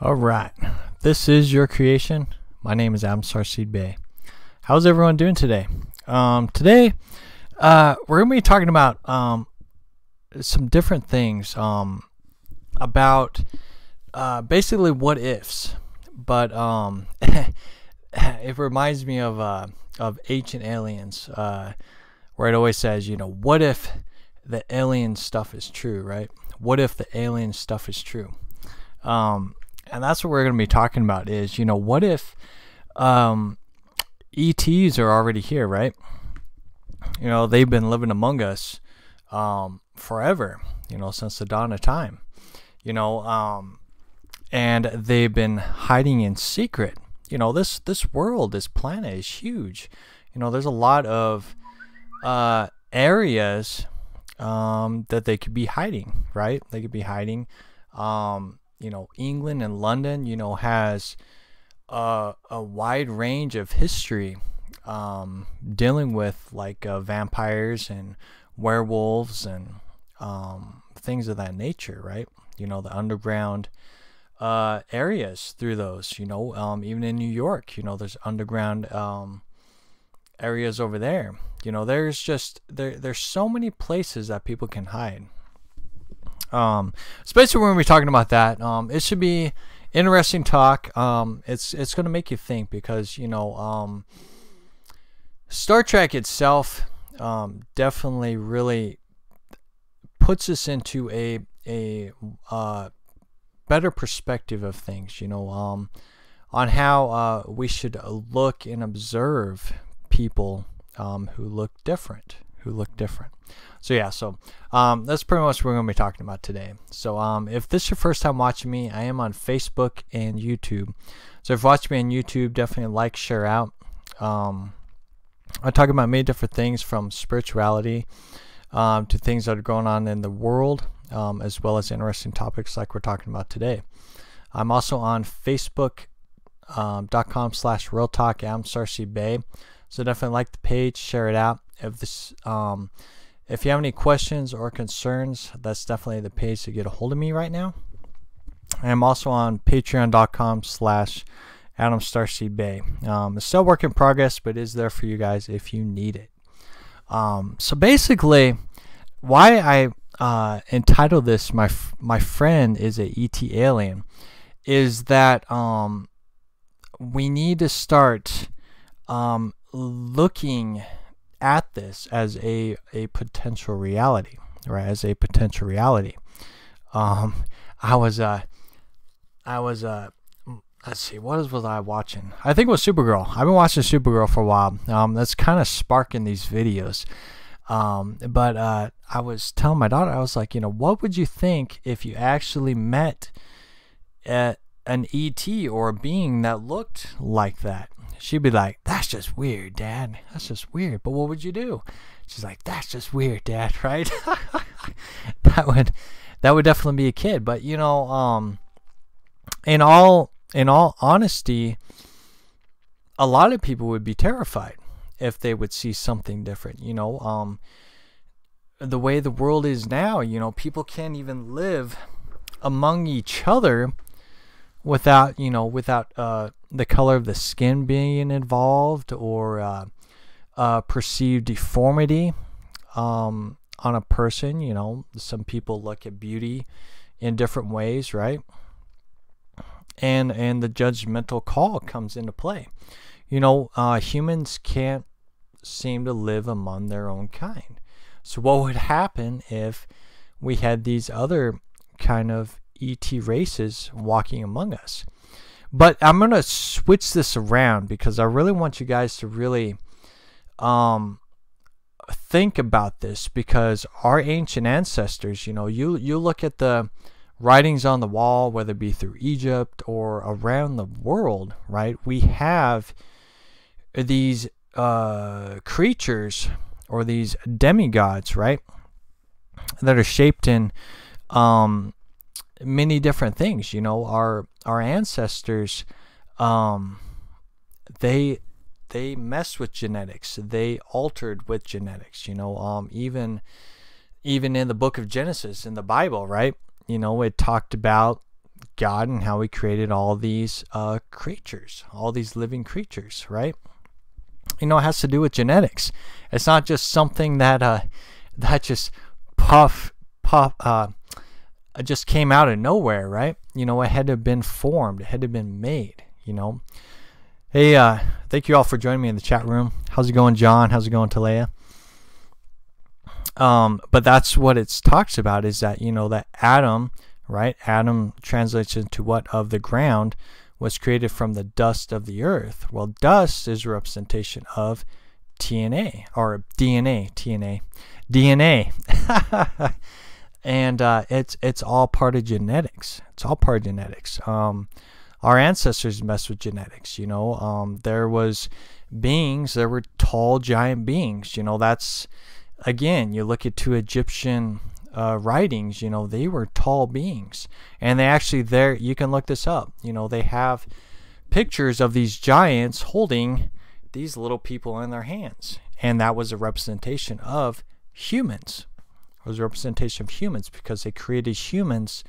All right, this is your creation. My name is Starseed Bey. How's everyone doing today? Today, we're gonna be talking about some different things about basically what ifs, but it reminds me of Ancient Aliens, where it always says, what if the alien stuff is true, right? What if the alien stuff is true? And that's what we're going to be talking about is, what if ETs are already here, right? They've been living among us forever, since the dawn of time, and they've been hiding in secret. This world, this planet is huge. There's a lot of areas that they could be hiding, right? They could be hiding. England and London, has a wide range of history dealing with like vampires and werewolves and things of that nature, right? The underground areas through those, even in New York, there's underground areas over there. There's just there's so many places that people can hide. Especially when we're talking about that, it should be interesting talk. It's going to make you think because Star Trek itself definitely really puts us into a better perspective of things, on how we should look and observe people who look different. So that's pretty much what we're going to be talking about today. So if this is your first time watching me, I am on Facebook and YouTube. So if you're watching me on YouTube, definitely like, share out. I talk about many different things from spirituality to things that are going on in the world, as well as interesting topics like we're talking about today. I'm also on Facebook.com/Real Talk. I'm Starseed Bey. So definitely like the page, share it out. If you have any questions or concerns, that's definitely the page to get a hold of me right now. I'm also on Patreon.com/Adam Starseed Bey. It's still work in progress, but it is there for you guys if you need it. So basically, why I entitled this "My Friend is a ET Alien" is that we need to start looking at this as a potential reality, right? As a potential reality. I was let's see, what was I watching? I think it was Supergirl. I've been watching Supergirl for a while. That's kind of sparking these videos. But I was telling my daughter, I was like, what would you think if you actually met an ET or a being that looked like that? She'd be like, that's just weird, Dad. That's just weird. But what would you do? She's like, that's just weird, Dad, right? that would definitely be a kid. But in all honesty, a lot of people would be terrified if they would see something different. The way the world is now, people can't even live among each other without the color of the skin being involved or perceived deformity on a person. Some people look at beauty in different ways, right? And the judgmental call comes into play. Humans can't seem to live among their own kind. So what would happen if we had these other kind of ET races walking among us? But I'm going to switch this around because I really want you guys to really think about this, because our ancient ancestors, you look at the writings on the wall, whether it be through Egypt or around the world, right? We have these creatures or these demigods, right, that are shaped in many different things. Our ancestors, they messed with genetics. They altered with genetics. Even in the book of Genesis in the Bible, right? It talked about God and how he created all these creatures, all these living creatures, right? It has to do with genetics. It's not just something that just just came out of nowhere, right? It had to have been formed. It had to have been made, Hey, thank you all for joining me in the chat room. How's it going, John? How's it going, Talea? But that's what it talks about, is that, that Adam, right? Adam translates into what? Of the ground, was created from the dust of the earth. Well, dust is a representation of TNA, or DNA. And it's all part of genetics. It's all part of genetics. Our ancestors messed with genetics, there was beings, there were tall giant beings, that's, again, you look at two Egyptian writings, they were tall beings, and they actually, there, you can look this up, they have pictures of these giants holding these little people in their hands, and that was a representation of humans. It was a representation of humans, because they created humans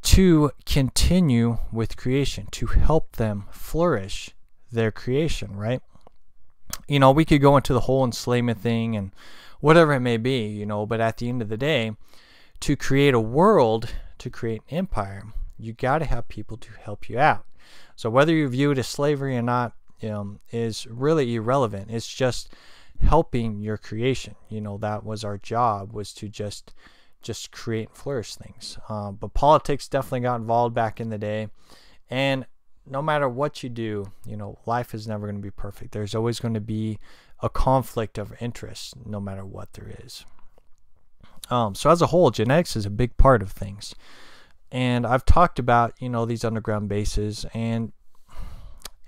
to continue with creation, to help them flourish their creation, right? We could go into the whole enslavement thing and whatever it may be, but at the end of the day, to create a world, to create an empire, you got to have people to help you out. So whether you view it as slavery or not, is really irrelevant. It's just helping your creation. That was our job, was to just create and flourish things. But politics definitely got involved back in the day, and no matter what you do, life is never going to be perfect. There's always going to be a conflict of interest, no matter what there is. So as a whole, genetics is a big part of things, and I've talked about these underground bases, and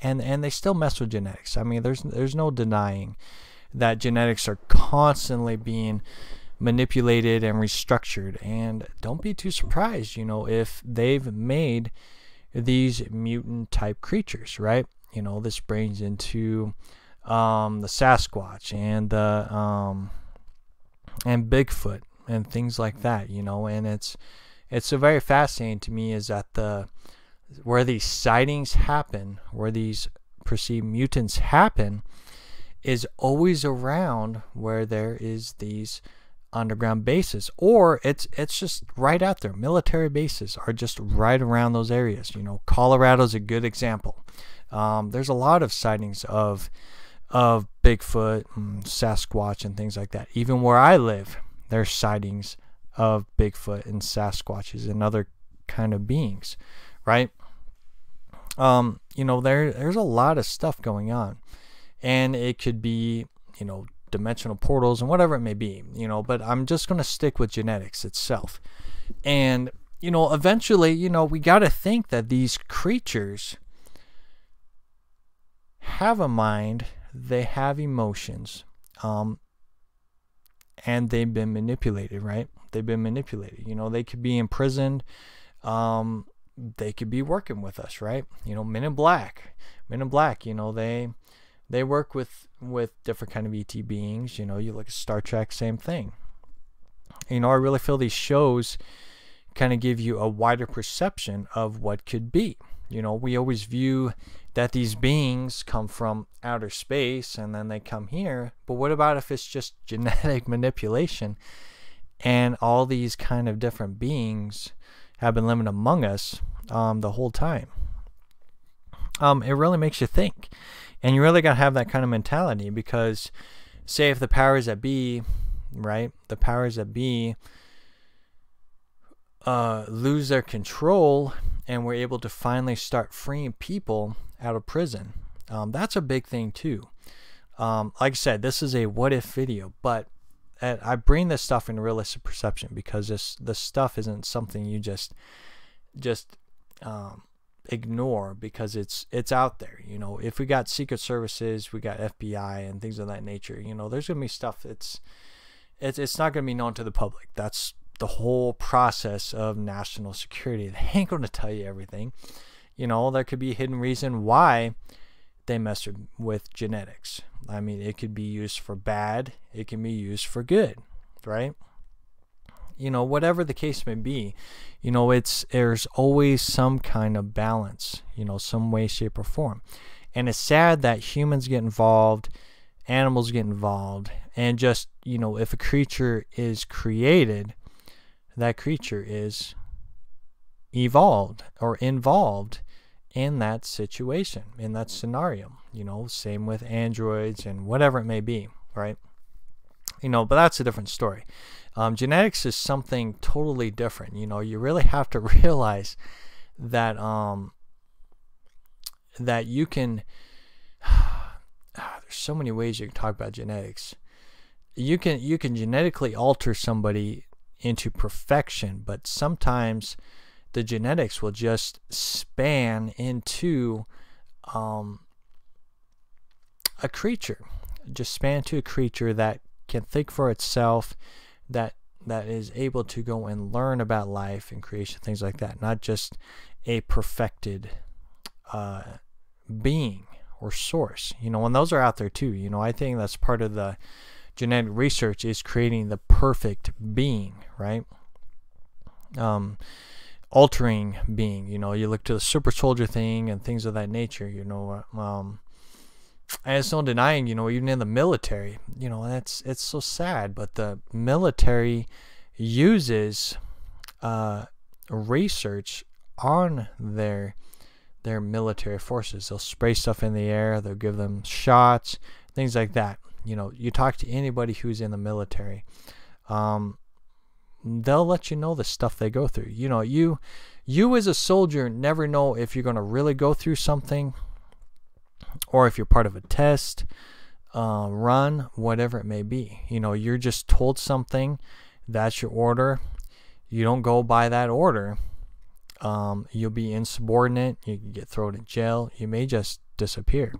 they still mess with genetics. I mean, there's no denying that genetics are constantly being manipulated and restructured, and don't be too surprised if they've made these mutant type creatures, right? This brings into the Sasquatch and the and Bigfoot and things like that, and it's so very fascinating to me, is that where these sightings happen, where these perceived mutants happen, is always around where there is these underground bases, or it's just right out there. Military bases are just right around those areas. Colorado's a good example. There's a lot of sightings of Bigfoot and Sasquatch and things like that. Even where I live, there's sightings of Bigfoot and Sasquatches and other kind of beings, right? There's a lot of stuff going on, and it could be dimensional portals and whatever it may be, but I'm just going to stick with genetics itself. And eventually, we got to think that these creatures have a mind, they have emotions, and they've been manipulated, right? They've been manipulated. They could be imprisoned, they could be working with us, right? Men in Black, they work with different kind of ET beings. You look at Star Trek, same thing. I really feel these shows kind of give you a wider perception of what could be. We always view that these beings come from outer space and then they come here, but what about if it's just genetic manipulation and all these kind of different beings have been living among us the whole time? It really makes you think. And you really got to have that kind of mentality, because say if the powers that be, right, the powers that be lose their control and we're able to finally start freeing people out of prison, that's a big thing too. Like I said, this is a what if video, but I bring this stuff in realistic perception, because this stuff isn't something you just ignore, because it's out there. If we got secret services, we got FBI and things of that nature, there's gonna be stuff it's not gonna be known to the public. That's the whole process of national security. They ain't gonna tell you everything. There could be a hidden reason why they mess with genetics. I mean, it could be used for bad, it can be used for good, right? whatever the case may be, there's always some kind of balance, some way, shape, or form. And it's sad that humans get involved, animals get involved, and just, if a creature is created, that creature is evolved or involved in that situation, in that scenario. Same with androids and whatever it may be, right? But that's a different story. Genetics is something totally different. You really have to realize that that you can there's so many ways you can talk about genetics. You can genetically alter somebody into perfection, but sometimes the genetics will just span into a creature, that can think for itself, that is able to go and learn about life and creation, things like that, not just a perfected being or source. And those are out there too. I think that's part of the genetic research, is creating the perfect being, right? Altering being. You look to the super soldier thing and things of that nature. And it's no denying, even in the military, it's so sad, but the military uses research on their military forces. They'll spray stuff in the air, they'll give them shots, things like that. You talk to anybody who's in the military, they'll let you know the stuff they go through. You as a soldier never know if you're going to really go through something, or if you're part of a test run, whatever it may be. You're just told something, that's your order. You don't go by that order, you'll be insubordinate, you can get thrown in jail, you may just disappear.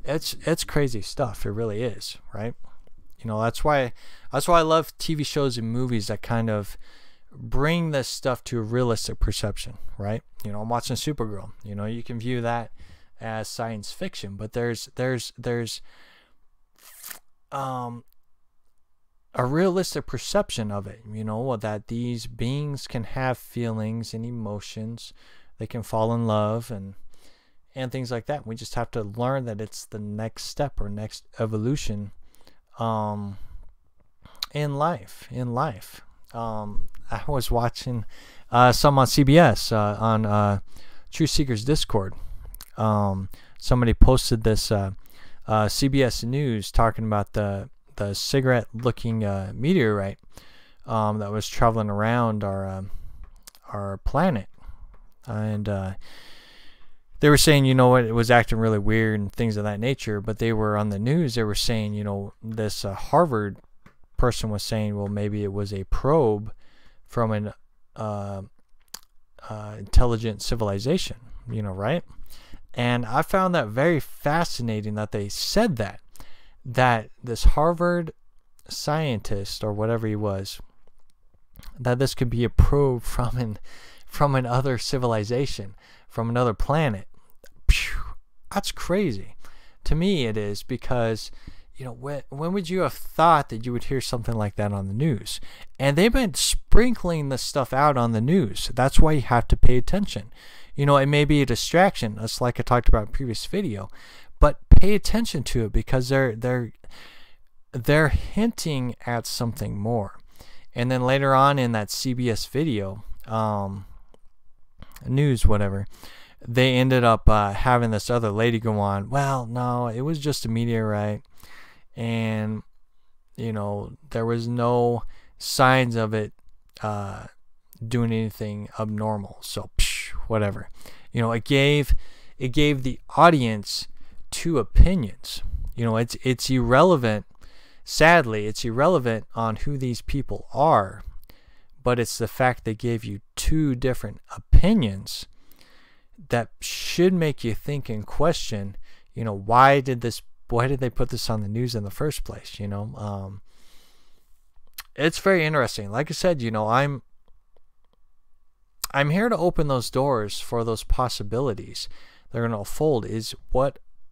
It's crazy stuff. It really is, right? That's why I love TV shows and movies that kind of bring this stuff to a realistic perception, right? I'm watching Supergirl. You can view that as science fiction, but there's a realistic perception of it, that these beings can have feelings and emotions, they can fall in love and things like that. We just have to learn that it's the next step or next evolution in life. I was watching some on CBS on True Seekers Discord. Somebody posted this CBS News talking about the cigarette looking meteorite that was traveling around our planet, and they were saying, it was acting really weird and things of that nature. But they were on the news, they were saying, this Harvard person was saying, well, maybe it was a probe from an intelligent civilization, right? And I found that very fascinating that they said that this Harvard scientist, or whatever he was, that this could be a probe from another civilization, from another planet. That's crazy. To me it is, because when would you have thought that you would hear something like that on the news? And they've been sprinkling this stuff out on the news. That's why you have to pay attention. It may be a distraction, just like I talked about in the previous video, but pay attention to it, because they're hinting at something more. And then later on in that CBS video, news, whatever, they ended up having this other lady go on, well, no, it was just a meteorite, and there was no signs of it doing anything abnormal, so whatever. It gave the audience two opinions. It's irrelevant. Sadly, it's irrelevant on who these people are, but it's the fact they gave you two different opinions that should make you think and question, why did they put this on the news in the first place? It's very interesting. Like I said, I'm here to open those doors for those possibilities that are going to unfold.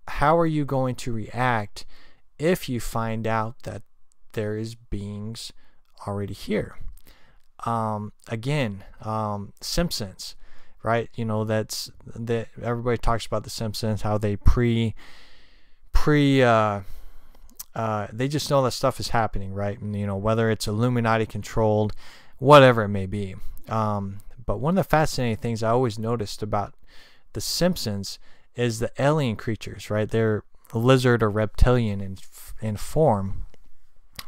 How are you going to react if you find out that there is beings already here. Again, Simpsons, right? You know, that's that everybody talks about the Simpsons, how they they just know that stuff is happening, right? And, you know, whether it's Illuminati controlled, whatever it may be. But one of the fascinating things I always noticed about the Simpsons is the alien creatures, right? They're lizard or reptilian in form,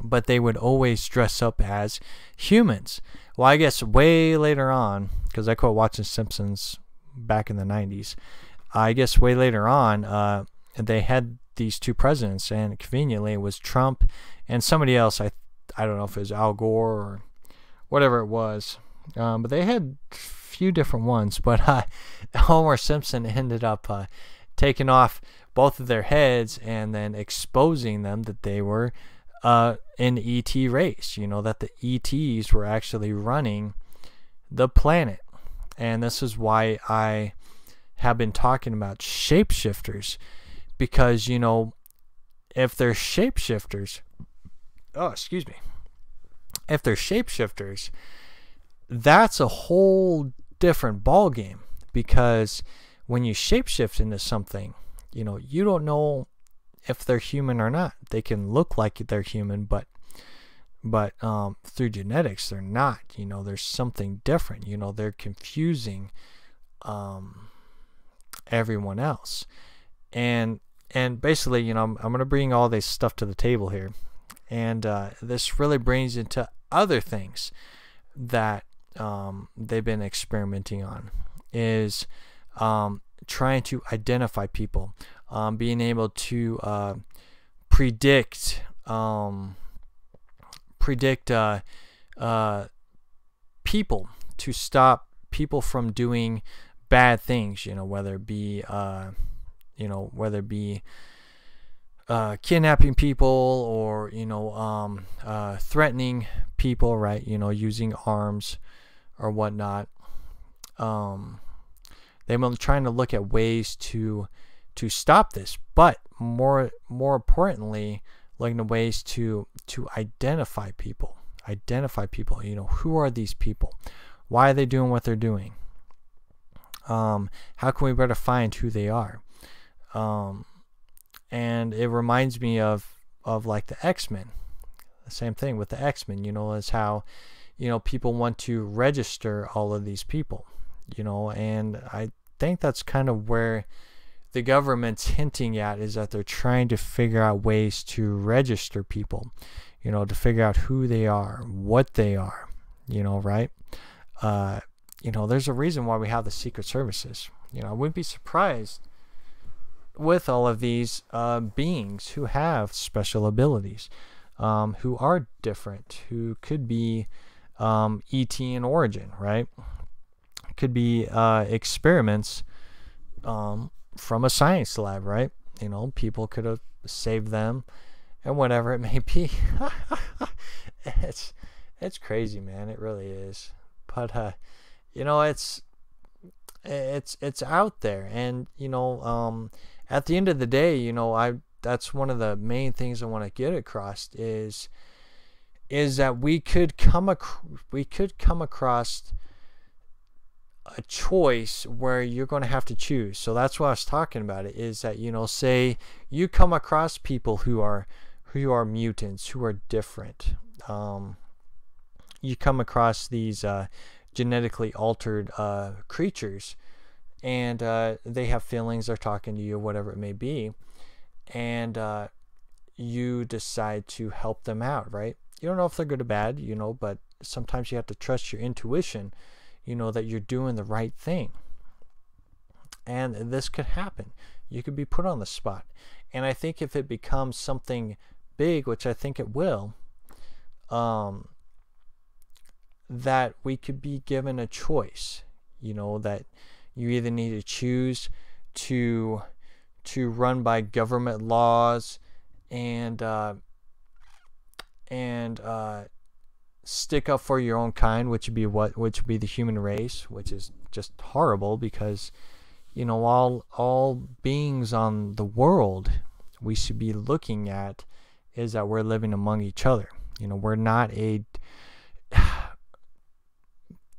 but they would always dress up as humans. Well, I guess way later on, because I quit watching Simpsons back in the 90s, I guess way later on, they had these two presidents, and conveniently it was Trump and somebody else. I don't know if it was Al Gore or whatever it was, but they had a few different ones. But Homer Simpson ended up taking off both of their heads and then exposing them that they were an ET race, you know, that the ETs were actually running the planet. And this is why I have been talking about shapeshifters, because, you know, if they're shapeshifters, if they're shapeshifters, that's a whole different ball game, because when you shapeshift into something, you know, you don't know if they're human or not. They can look like they're human, but through genetics they're not. You know, there's something different. You know, they're confusing everyone else, and basically, you know, I'm going to bring all this stuff to the table here, and this really brings into other things that they've been experimenting on, is trying to identify people, being able to predict people, to stop people from doing bad things, you know, whether it be kidnapping people, or, you know, threatening people, right? You know, using arms or whatnot. They've been trying to look at ways to stop this, but more importantly, looking at ways to identify people. You know, who are these people? Why are they doing what they're doing? How can we better find who they are? And it reminds me of like the X-Men. The same thing with the X-Men, you know, is how, you know, people want to register all of these people, you know, and I think that's kind of where the government's hinting at, is that they're trying to figure out ways to register people, you know, to figure out who they are, what they are, you know, right? You know, there's a reason why we have the secret services. You know, I wouldn't be surprised with all of these beings who have special abilities, who are different, who could be ET in origin, right? Could be experiments from a science lab, right? You know, people could have saved them, and whatever it may be. It's crazy, man. It really is. But you know, it's out there, and you know, at the end of the day, you know, that's one of the main things I want to get across is that we could come across a choice where you're going to have to choose. So that's what I was talking about. It is that, you know, say you come across people who are mutants, who are different. You come across these genetically altered creatures, and they have feelings, they're talking to you, whatever it may be, and you decide to help them out, right? You don't know if they're good or bad, you know, but sometimes you have to trust your intuition, you know, that you're doing the right thing. And this could happen. You could be put on the spot. And I think if it becomes something big, which I think it will, that we could be given a choice, you know, that you either need to choose to run by government laws and stick up for your own kind, which would be the human race, which is just horrible, because, you know, all beings on the world we should be looking at is that we're living among each other. You know, we're not a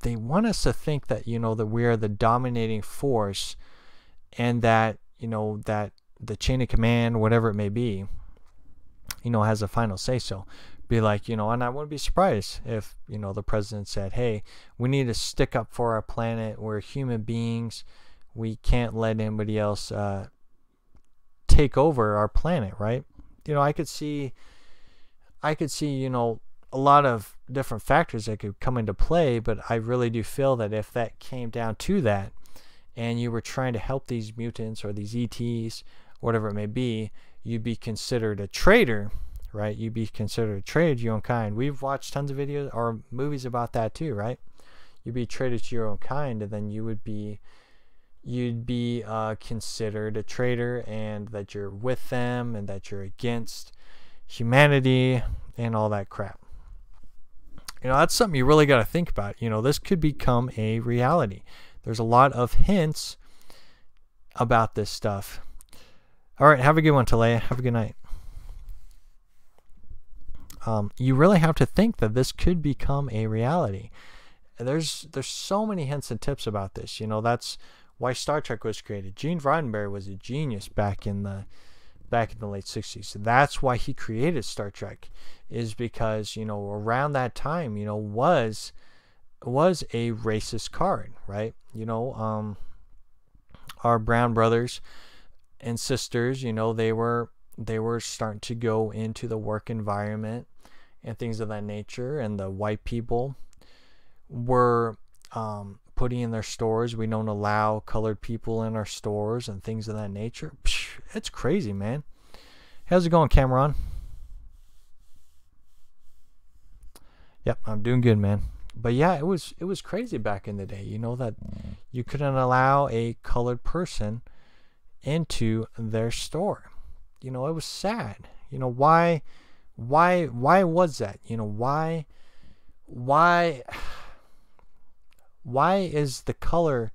they want us to think that, that we're the dominating force, and that, that the chain of command, whatever it may be, has a final say so. Be like, and I wouldn't be surprised if, the president said, hey, we need to stick up for our planet. We're human beings. We can't let anybody else take over our planet, right? I could see, a lot of different factors that could come into play, but I really do feel that if that came down to that, and you were trying to help these mutants or these ETs, whatever it may be, you'd be considered a traitor, right? You'd be considered a traitor to your own kind. We've watched tons of videos or movies about that too, right? You'd be a traitor to your own kind, and then you'd be considered a traitor, and that you're with them, and that you're against humanity and all that crap. That's something you really got to think about. This could become a reality. There's a lot of hints about this stuff. All right, have a good one, Talea. Have a good night. You really have to think that this could become a reality. There's so many hints and tips about this. That's why Star Trek was created. Gene Roddenberry was a genius back in the late 60s. That's why he created Star Trek, is because, around that time, was a racist card, right? Our brown brothers and sisters, they were starting to go into the work environment and things of that nature, and the white people were putting in their stores, we don't allow colored people in our stores and things of that nature. It's crazy, man. How's it going, Cameron? Yep, I'm doing good, man. But yeah, it was crazy back in the day, that you couldn't allow a colored person into their store. It was sad. Why was that? Why is the color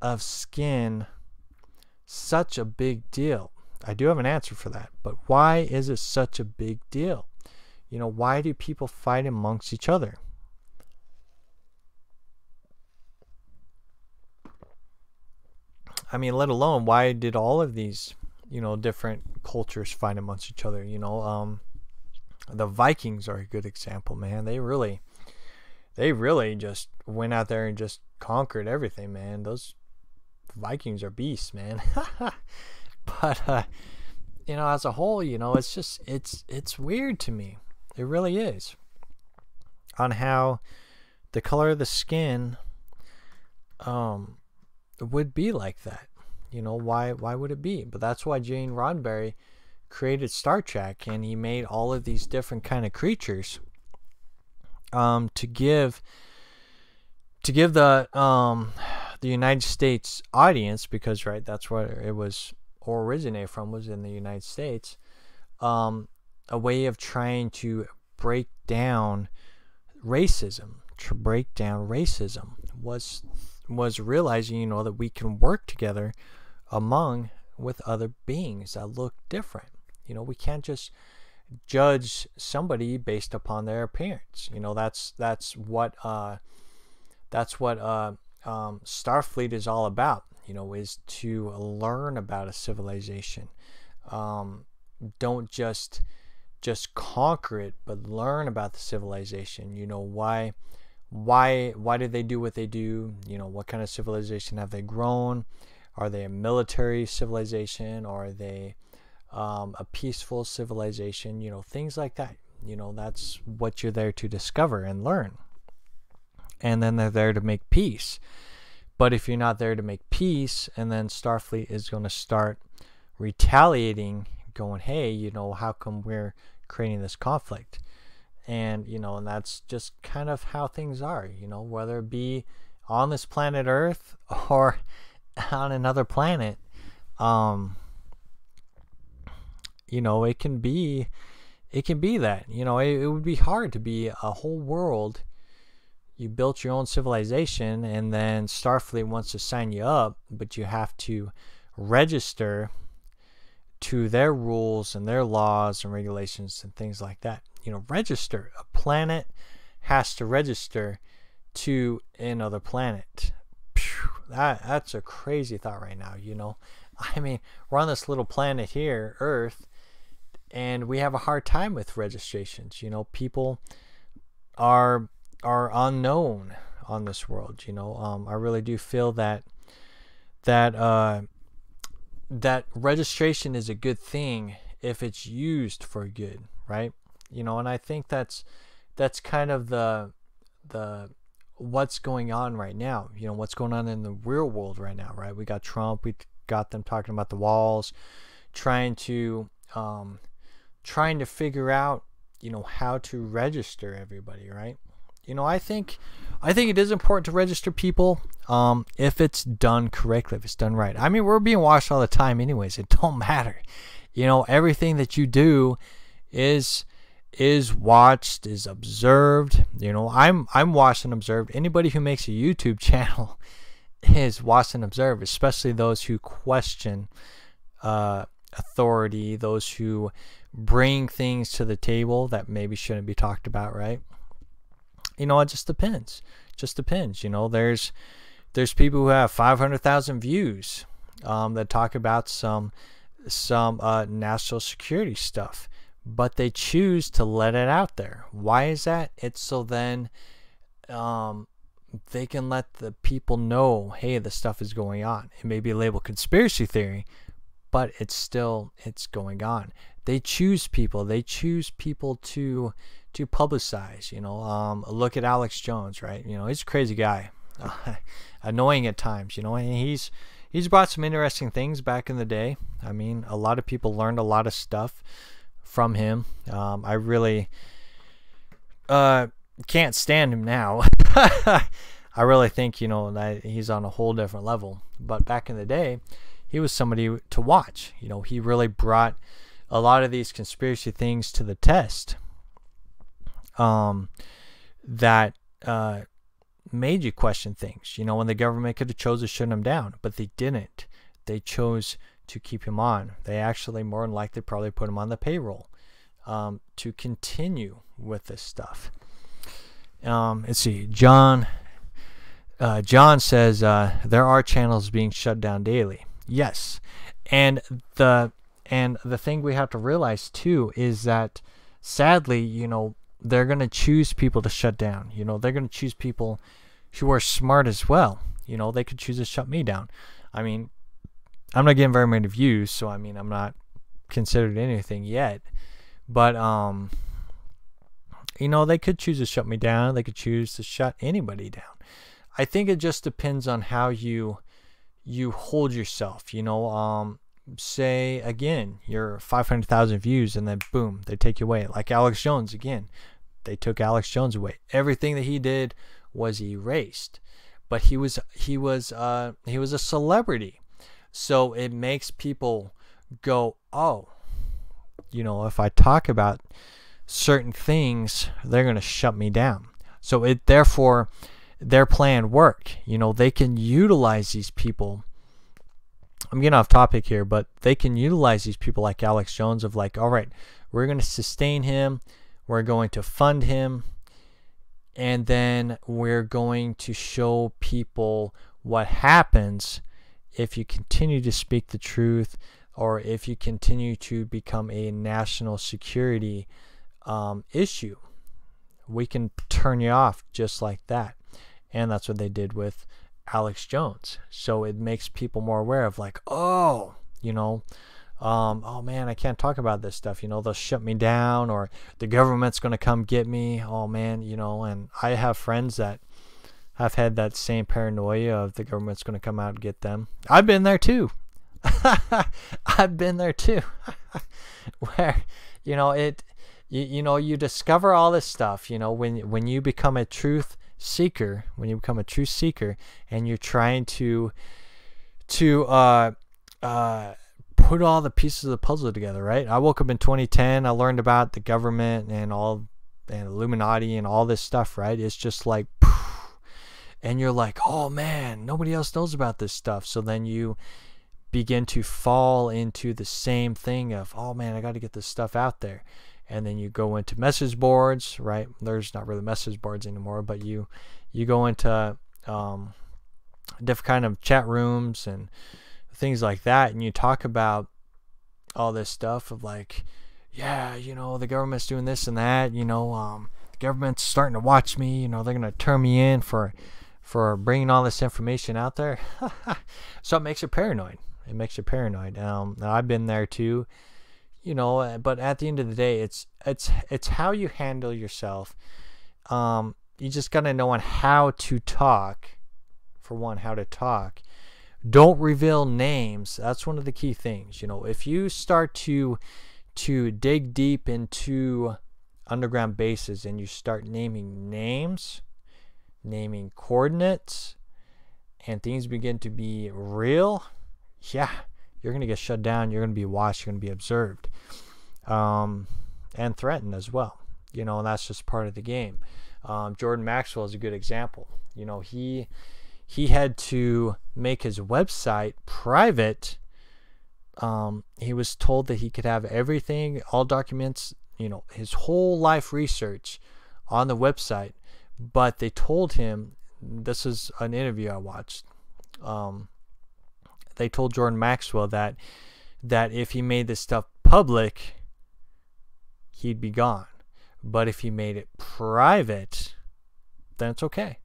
of skin such a big deal? I do have an answer for that, but why is it such a big deal? Why do people fight amongst each other? I mean, let alone, why did all of these, different cultures fight amongst each other? The Vikings are a good example, man. They really just went out there and just conquered everything, man. Those Vikings are beasts, man. But as a whole, it's just it's weird to me. It really is, on how the color of the skin would be like that. Why would it be? But that's why Gene Roddenberry created Star Trek, and he made all of these different kind of creatures to give the United States audience, because right, that's where it was originated from, was in the United States, a way of trying to break down racism. Was realizing, that we can work together with other beings that look different. We can't just judge somebody based upon their appearance. That's what Starfleet is all about. Is to learn about a civilization. Don't just conquer it, but learn about the civilization. Why did they do what they do? What kind of civilization have they grown? Are they a military civilization, or are they a peaceful civilization? Things like that. That's what you're there to discover and learn. And then they're there to make peace. But if you're not there to make peace, and then Starfleet is going to start retaliating, going, hey, how come we're creating this conflict? And, and that's just kind of how things are, whether it be on this planet Earth or on another planet. It can be that, it would be hard to be a whole world. You built your own civilization, and then Starfleet wants to sign you up, but you have to register to their rules and their laws and regulations and things like that. Register. A planet has to register to another planet. Phew, that's a crazy thought right now, you know. I mean, we're on this little planet here, Earth, and we have a hard time with registrations. You know, people are unknown on this world. You know, I really do feel that that registration is a good thing if it's used for good, right? You know, and I think that's kind of the what's going on right now. You know, what's going on in the real world right now, right? We got Trump, we got them talking about the walls, trying to figure out, you know, how to register everybody, right? You know, I think it is important to register people if it's done correctly, if it's done right. I mean, we're being watched all the time anyways. It don't matter. You know, everything that you do is watched, is observed. You know, I'm watched and observed. Anybody who makes a YouTube channel is watched and observed, especially those who question authority, those who bring things to the table that maybe shouldn't be talked about, right? You know, it just depends. You know, there's people who have 500,000 views that talk about some national security stuff, but they choose to let it out there. Why is that? It's so then they can let the people know, hey, this stuff is going on. It may be labeled conspiracy theory, but it's going on. They choose people to publicize. You know, look at Alex Jones, right? You know, he's a crazy guy, annoying at times. You know, and he's brought some interesting things back in the day. I mean, a lot of people learned a lot of stuff from him. I really can't stand him now. I really think, you know, that he's on a whole different level. But back in the day, he was somebody to watch. You know, he really brought a lot of these conspiracy things to the test. That made you question things. You know, when the government could have chose to shut him down, but they didn't. They chose to keep him on. They actually more than likely probably put him on the payroll to continue with this stuff. Let's see. John says there are channels being shut down daily. Yes, and the thing we have to realize too is that sadly, you know, they're going to choose people to shut down. You know, they're going to choose people who are smart as well. You know, they could choose to shut me down. I mean, I'm not getting very many views, so I mean, I'm not considered anything yet. But you know, they could choose to shut me down. They could choose to shut anybody down. I think it just depends on how you hold yourself. You know, say again, you're 500,000 views, and then boom, they take you away. Like Alex Jones again, they took Alex Jones away. Everything that he did was erased, but he was a celebrity, so it makes people go, oh, you know, if I talk about certain things, they're gonna shut me down. So therefore their plan worked. You know, they can utilize these people. I'm getting off topic here, but they can utilize these people like Alex Jones of like, all right, we're going to sustain him, we're going to fund him, and then we're going to show people what happens if you continue to speak the truth, or if you continue to become a national security issue. We can turn you off just like that. And that's what they did with Alex Jones. So it makes people more aware of like, oh, you know, oh man, I can't talk about this stuff. You know, they'll shut me down, or the government's going to come get me. Oh man, you know, and I have friends that have had that same paranoia of the government's going to come out and get them. I've been there too. I've been there too. Where, you know, you know, you discover all this stuff, you know, when you become a truth seeker, and you're trying to put all the pieces of the puzzle together, right? I woke up in 2010, I learned about the government and Illuminati and all this stuff, right? It's just like, and you're like, oh man, nobody else knows about this stuff. So then you begin to fall into the same thing of, oh man, I got to get this stuff out there. And then you go into message boards, right? There's not really message boards anymore, but you you go into different kind of chat rooms and things like that, and you talk about all this stuff of like, yeah, you know, the government's doing this and that, you know, the government's starting to watch me, you know, they're going to turn me in for bringing all this information out there. So it makes you paranoid. It makes you paranoid. Now I've been there too, you know, but at the end of the day, it's how you handle yourself. You just got to know on how to talk. For one, how to talk. Don't reveal names. That's one of the key things. You know, if you start to dig deep into underground bases and you start naming names, naming coordinates, and things begin to be real, yeah, you're going to get shut down. You're going to be watched. You're going to be observed, and threatened as well. You know, and that's just part of the game. Jordan Maxwell is a good example. You know, he had to make his website private. He was told that he could have everything, all documents, you know, his whole life research on the website. But they told him, this is an interview I watched, they told Jordan Maxwell that if he made this stuff public, he'd be gone. But if he made it private, then it's okay.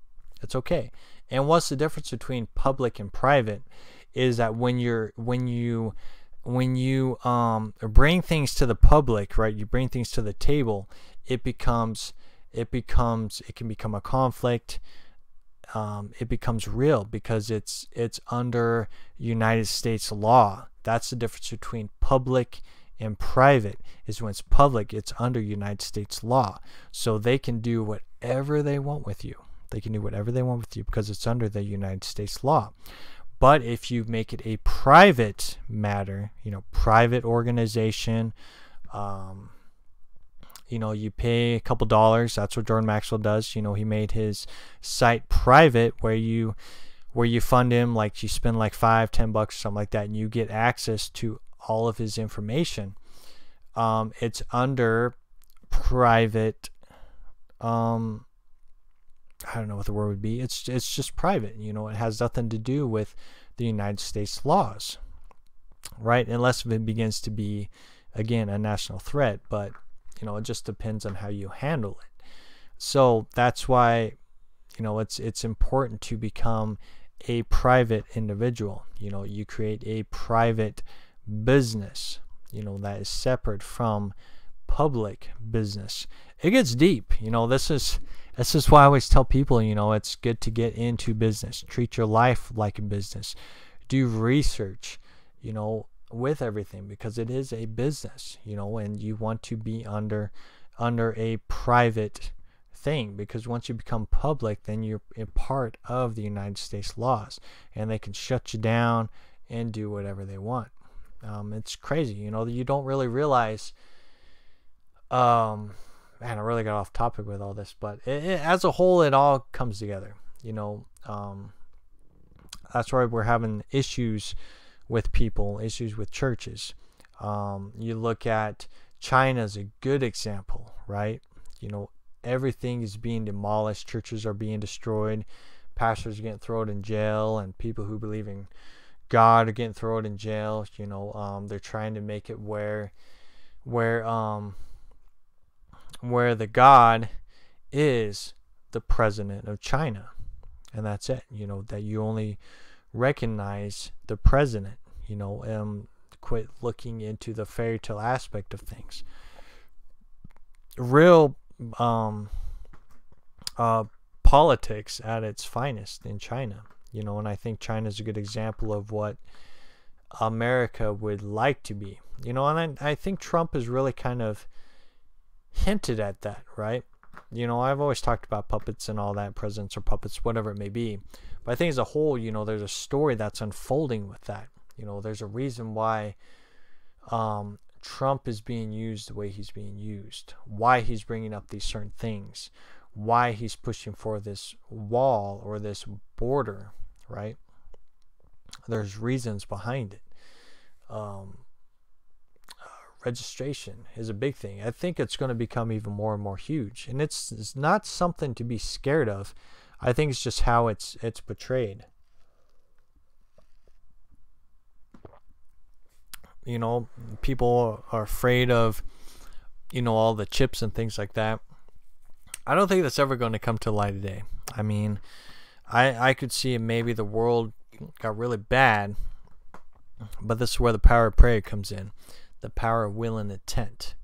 It's okay. And what's the difference between public and private is that when you bring things to the public, right? You bring things to the table, it can become a conflict. It becomes real because it's under United States law. That's the difference between public and private, is when it's public, it's under United States law. So they can do whatever they want with you. They can do whatever they want with you because it's under the United States law. But if you make it a private matter, you know, private organization, you know, you pay a couple dollars. That's what Jordan Maxwell does. You know, he made his site private where you fund him, like you spend like $5-10 or something like that, and you get access to all of his information. It's under private. I don't know what the word would be. It's just private. You know, it has nothing to do with the United States laws, right? Unless it begins to be, again, a national threat. But you know, it just depends on how you handle it. So that's why, you know, it's important to become a private individual. You know, you create a private business, you know, that is separate from public business. It gets deep. You know, this is why I always tell people, you know, it's good to get into business. Treat your life like a business. Do research, you know, with everything, because it is a business, you know, and you want to be under a private thing, because once you become public, then you're a part of the United States laws, and they can shut you down and do whatever they want. It's crazy, you know, you don't really realize. Man, I really got off topic with all this, but as a whole, it all comes together. You know, that's why we're having issues with people, issues with churches. You look at China as a good example, right? You know, everything is being demolished. Churches are being destroyed. Pastors are getting thrown in jail, and people who believe in God are getting thrown in jail. You know, they're trying to make it where the God is the president of China, and that's it. You know, that you only recognize the president. You know, quit looking into the fairy tale aspect of things. Real politics at its finest in China. You know, and I think China is a good example of what America would like to be. You know, and I think Trump is really kind of hinted at that, right? You know, I've always talked about puppets and all that, presidents or puppets, whatever it may be. But I think as a whole, you know, there's a story that's unfolding with that. You know, there's a reason why Trump is being used the way he's being used, why he's bringing up these certain things, why he's pushing for this wall or this border, right? There's reasons behind it. Registration is a big thing. I think it's going to become even more and more huge, and it's not something to be scared of. I think it's just how it's portrayed. You know, people are afraid of, you know, all the chips and things like that. I don't think that's ever going to come to light today. I mean, I could see maybe the world got really bad, but this is where the power of prayer comes in. The power of will and intent.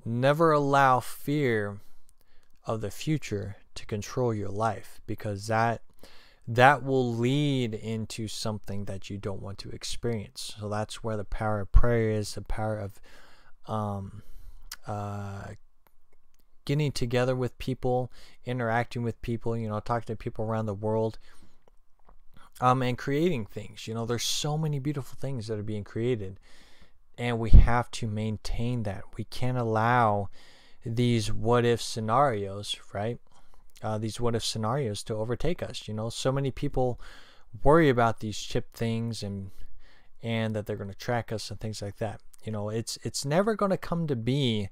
Never allow fear of the future to control your life, because that will lead into something that you don't want to experience. So that's where the power of prayer is, the power of getting together with people, interacting with people, you know, talking to people around the world, and creating things. You know, there's so many beautiful things that are being created, and we have to maintain that. We can't allow these what if scenarios, right? These what if scenarios to overtake us. You know, so many people worry about these chip things and that they're going to track us and things like that. You know, it's never going to come to be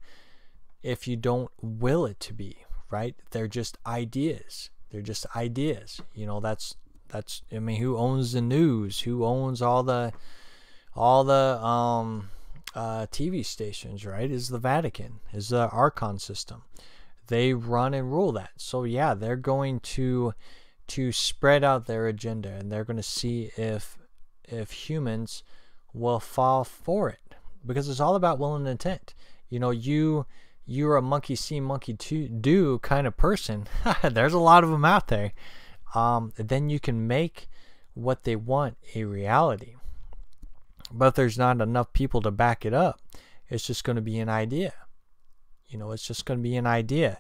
if you don't will it to be, right? They're just ideas. They're just ideas. You know, that's I mean, who owns the news? Who owns all the TV stations, right? Is the Vatican, is the Archon system. They run and rule that. So yeah, they're going to spread out their agenda, and they're going to see if humans will fall for it, because it's all about will and intent. You know, you're a monkey see, monkey do kind of person. There's a lot of them out there. Then you can make what they want a reality. But if there's not enough people to back it up, it's just going to be an idea. You know, it's just going to be an idea.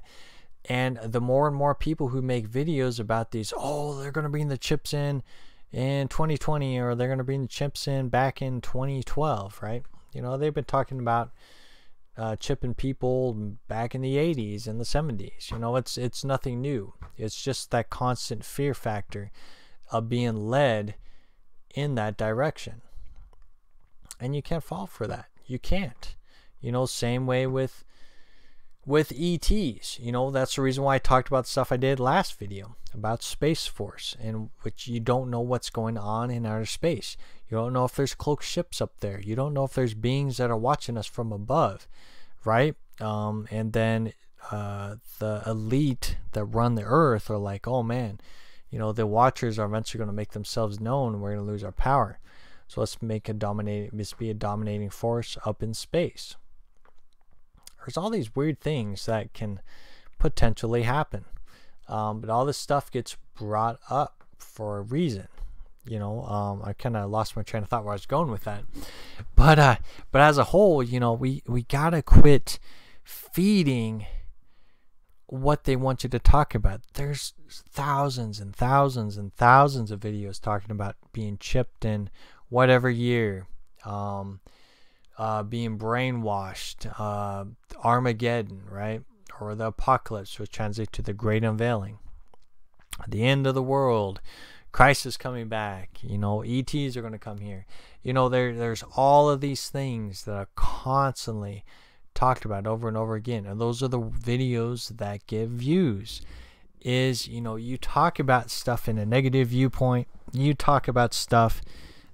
And the more and more people who make videos about these, oh, they're going to bring the chips in 2020, or they're going to bring the chips in back in 2012, right? You know, they've been talking about chipping people back in the 80s and the 70s. You know, it's nothing new. It's just that constant fear factor of being led in that direction. And you can't fall for that. You can't. You know, same way with ETs. You know, that's the reason why I talked about stuff I did last video about Space Force, in which you don't know what's going on in outer space. You don't know if there's cloaked ships up there. You don't know if there's beings that are watching us from above, right? And then the elite that run the earth are like, oh man, you know, the watchers are eventually going to make themselves known, and we're going to lose our power. So let's be a dominating force up in space. There's all these weird things that can potentially happen. But all this stuff gets brought up for a reason. You know, I kind of lost my train of thought where I was going with that. But as a whole, you know, we gotta quit feeding what they want you to talk about. There's thousands and thousands and thousands of videos talking about being chipped in whatever year, being brainwashed, Armageddon, right? Or the apocalypse, which translates to the great unveiling, the end of the world, Christ is coming back, you know, ETs are going to come here. You know, there's all of these things that are constantly talked about over and over again, and those are the videos that get views. Is, you know, you talk about stuff in a negative viewpoint, you talk about stuff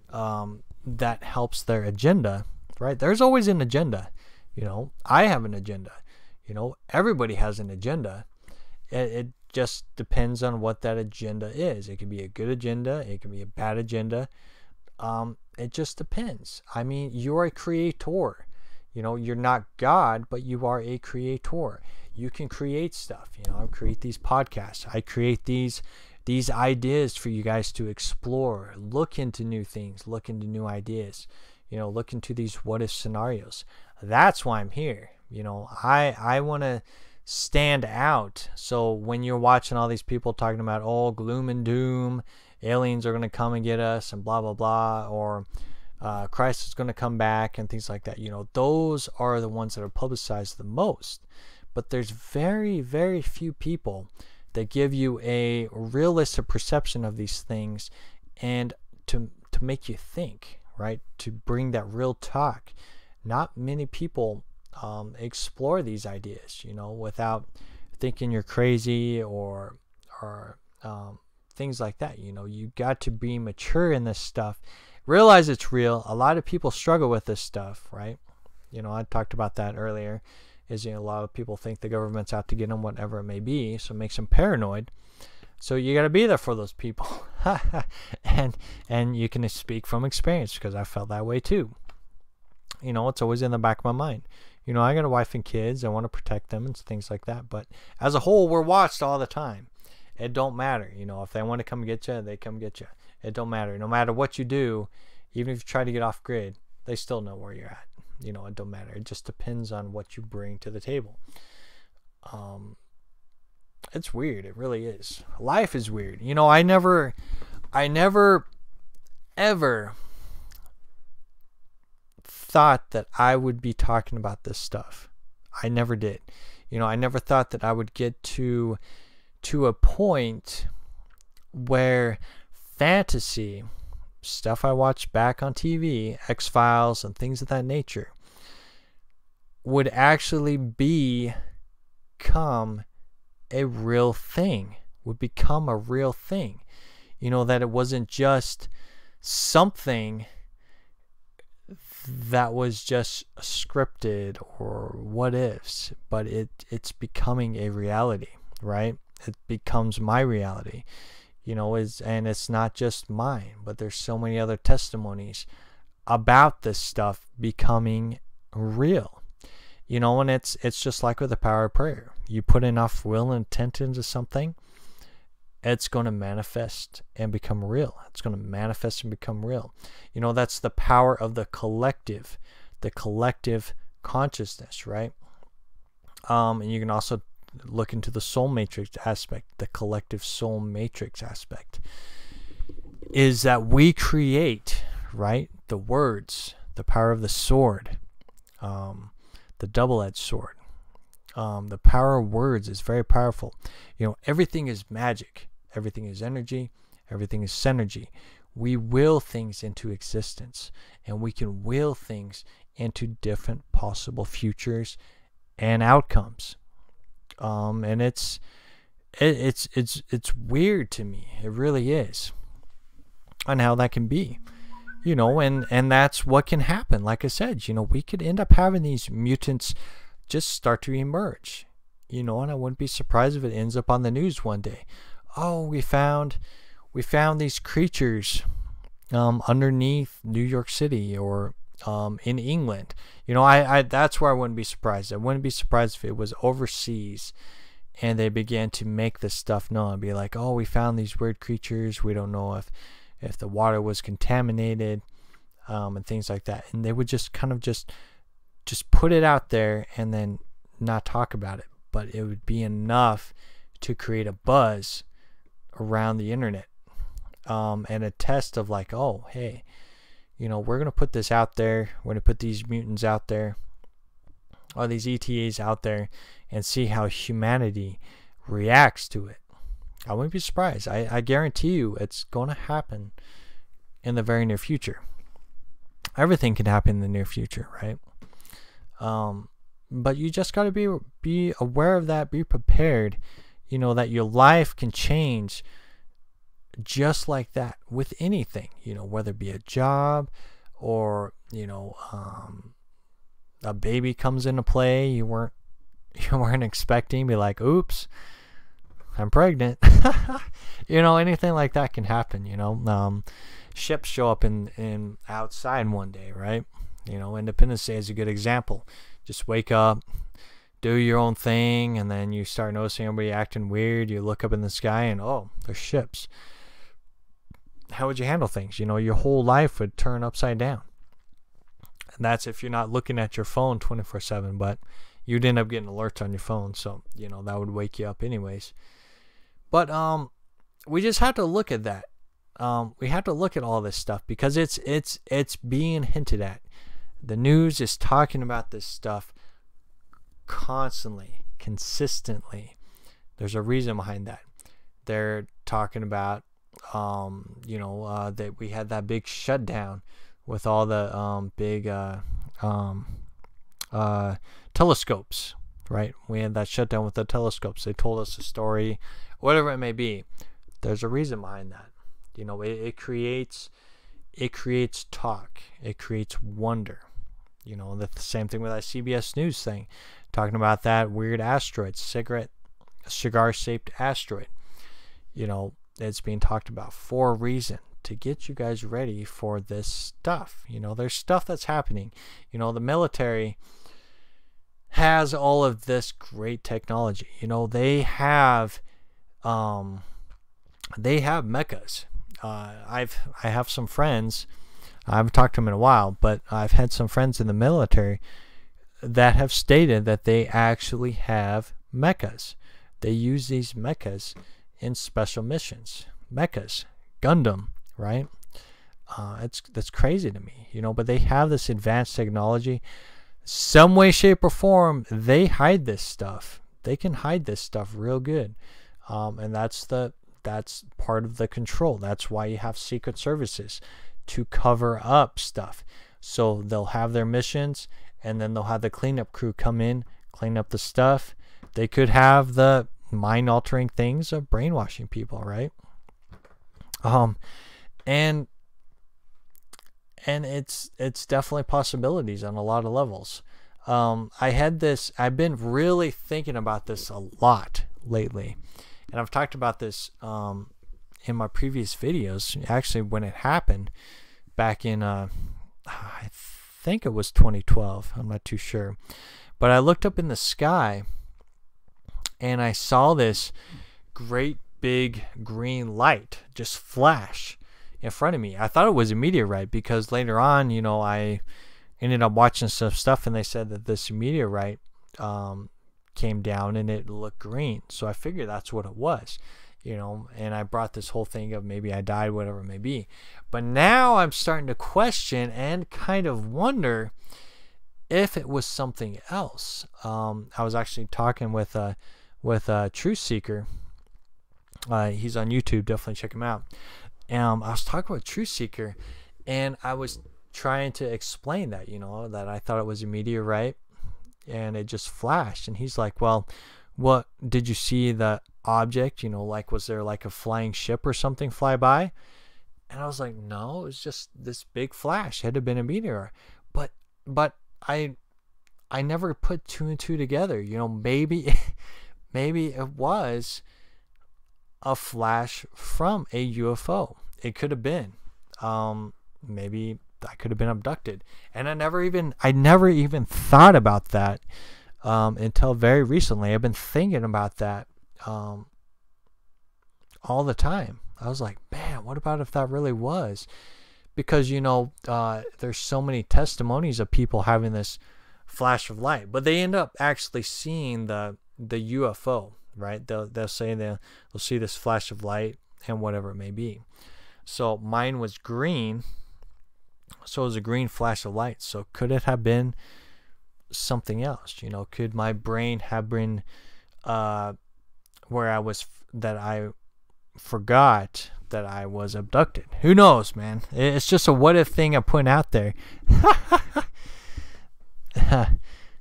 that helps their agenda, right? There's always an agenda. You know, I have an agenda. You know, everybody has an agenda. It just depends on what that agenda is. It can be a good agenda. It can be a bad agenda. It just depends. I mean, you're a creator. You know, you're not God, but you are a creator. You can create stuff. You know, I create these podcasts. I create these ideas for you guys to explore, look into new things, look into new ideas, you know, look into these what if scenarios. That's why I'm here. You know, I want to stand out. So when you're watching all these people talking about, oh, gloom and doom, aliens are going to come and get us and blah, blah, blah, or Christ is going to come back and things like that, you know, those are the ones that are publicized the most. But there's very, very few people that give you a realistic perception of these things, and to make you think, right? To bring that real talk. Not many people explore these ideas, you know, without thinking you're crazy or things like that. You got to be mature in this stuff, realize it's real. A lot of people struggle with this stuff, right? I talked about that earlier. Is a lot of people think the government's out to get them, whatever it may be, so it makes them paranoid. So you got to be there for those people. and you can speak from experience, because I felt that way too. It's always in the back of my mind. I got a wife and kids. I want to protect them and things like that. But as a whole, we're watched all the time. It don't matter. If they want to come get you, they come get you. It don't matter. No matter what you do, even if you try to get off grid, they still know where you're at. It don't matter. It just depends on what you bring to the table. It's weird. It really is. Life is weird. I never ever thought that I would be talking about this stuff. I never did. I never thought that I would get to a point where fantasy stuff I watched back on TV, X-Files and things of that nature, would actually become a real thing, that it wasn't just something that was just scripted or what ifs, but it's becoming a reality, right? It becomes my reality, and it's not just mine, but there's so many other testimonies about this stuff becoming real, and it's just like with the power of prayer. You put enough will and intent into something, it's going to manifest and become real. It's going to manifest and become real. That's the power of the collective consciousness, right? And you can also look into the soul matrix aspect, the collective soul matrix aspect, is that we create, right? The words, the power of the sword, the double-edged sword. The power of words is very powerful. Everything is magic. Everything is energy. Everything is synergy. We will things into existence, and we can will things into different possible futures and outcomes. And it's weird to me. It really is, on how that can be. And that's what can happen. Like I said, we could end up having these mutants just start to emerge, and I wouldn't be surprised if it ends up on the news one day. Oh, we found these creatures underneath New York City or in England. I that's where I wouldn't be surprised. I wouldn't be surprised if it was overseas and they began to make this stuff known and be like, oh, we found these weird creatures. We don't know if the water was contaminated and things like that. And they would just kind of just put it out there and then not talk about it. But it would be enough to create a buzz around the internet, and a test of like, oh, hey, we're going to put this out there. We're going to put these mutants out there, or these ETAs out there, and see how humanity reacts to it. I wouldn't be surprised. I guarantee you it's going to happen in the very near future. Everything can happen in the near future, right? But you just got to be aware of that, be prepared, that your life can change just like that with anything, whether it be a job or, a baby comes into play you weren't expecting, be like, oops, I'm pregnant. Anything like that can happen, ships show up in outside one day, right? Independence Day is a good example. Just wake up, do your own thing, and then you start noticing everybody acting weird. You look up in the sky and, oh, there's ships. How would you handle things? Your whole life would turn upside down. And that's if you're not looking at your phone 24/7, but you'd end up getting alerts on your phone, so that would wake you up anyways. But we just have to look at that. We have to look at all this stuff because it's being hinted at. The news is talking about this stuff constantly, consistently. There's a reason behind that. They're talking about that we had that big shutdown with all the big telescopes, right? We had that shutdown with the telescopes. They told us a story, whatever it may be. There's a reason behind that. You know, it creates talk. It creates wonder. You know, the same thing with that CBS News thing, talking about that weird asteroid, cigar-shaped asteroid. You know, it's being talked about for a reason, to get you guys ready for this stuff. You know, there's stuff that's happening. You know, the military has all of this great technology. You know, they have mechas. I have some friends. I haven't talked to them in a while, but I've had some friends in the military that have stated that they actually have mechas. They use these mechas in special missions. Mechas, Gundam, right? That's crazy to me, you know. But they have this advanced technology. Some way, shape, or form, they hide this stuff. They can hide this stuff real good, and that's part of the control. That's why you have secret services, to cover up stuff. So they'll have their missions, and then they'll have the cleanup crew come in, clean up the stuff. They could have the mind-altering things of brainwashing people, right? And it's definitely possibilities on a lot of levels. I've been really thinking about this a lot lately, and I've talked about this in my previous videos. Actually, when it happened back in I think it was 2012, I'm not too sure, but I looked up in the sky and I saw this great big green light just flash in front of me. I thought it was a meteorite, because later on, you know, I ended up watching some stuff and they said that this meteorite came down and it looked green. So I figured that's what it was, you know, and I brought this whole thing of maybe I died, whatever it may be. But now I'm starting to question and kind of wonder if it was something else. I was actually talking with Truth Seeker. He's on YouTube, definitely check him out. I was talking with Truth Seeker, and I was trying to explain that, you know, that I thought it was a meteorite and it just flashed. And he's like, well, what did you see the object, you know, like, was there like a flying ship or something fly by? And I was like, no, it was just this big flash. It had to have been a meteor. But I never put two and two together. You know, maybe it was a flash from a UFO. It could have been. Maybe I could have been abducted, and I never even thought about that until very recently. I've been thinking about that all the time. I was like, man, what about if that really was? Because, you know, there's so many testimonies of people having this flash of light, but they end up actually seeing the UFO, right? They'll say they'll see this flash of light and whatever it may be. So mine was green, so it was a green flash of light. So could it have been something else? You know, could my brain have been where I forgot that I was abducted? Who knows, man? It's just a what if thing I'm putting out there.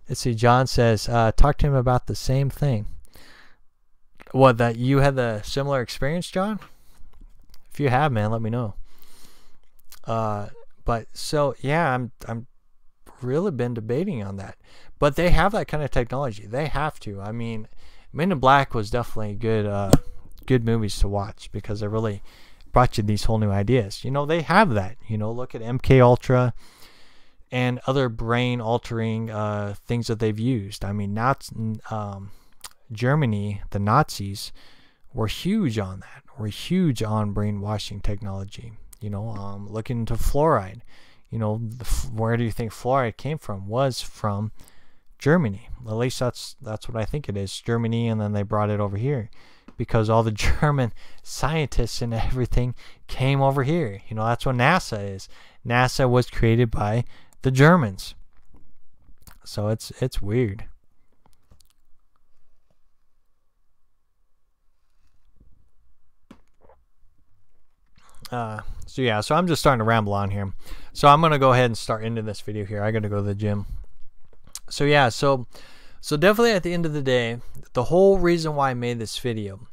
Let's see, John says, talk to him about the same thing. What, that you had the similar experience, John? If you have, man, let me know. But so yeah, I'm really been debating on that. But they have that kind of technology. They have to. I mean, Men in Black was definitely good movies to watch, because they really brought you these whole new ideas. You know, they have that. You know, look at MK Ultra and other brain altering things that they've used. I mean, Germany, the Nazis, were huge on that. Were huge on brainwashing technology. You know, looking into fluoride. You know, where do you think fluoride came from? Was from Germany. At least that's what I think it is. Germany, and then they brought it over here, because all the German scientists and everything came over here. You know, that's what NASA is. NASA was created by the Germans. So it's weird. So yeah, so I'm just starting to ramble on here. So I'm gonna go ahead and start into this video here. I gotta go to the gym. So yeah, so definitely at the end of the day, the whole reason why I made this video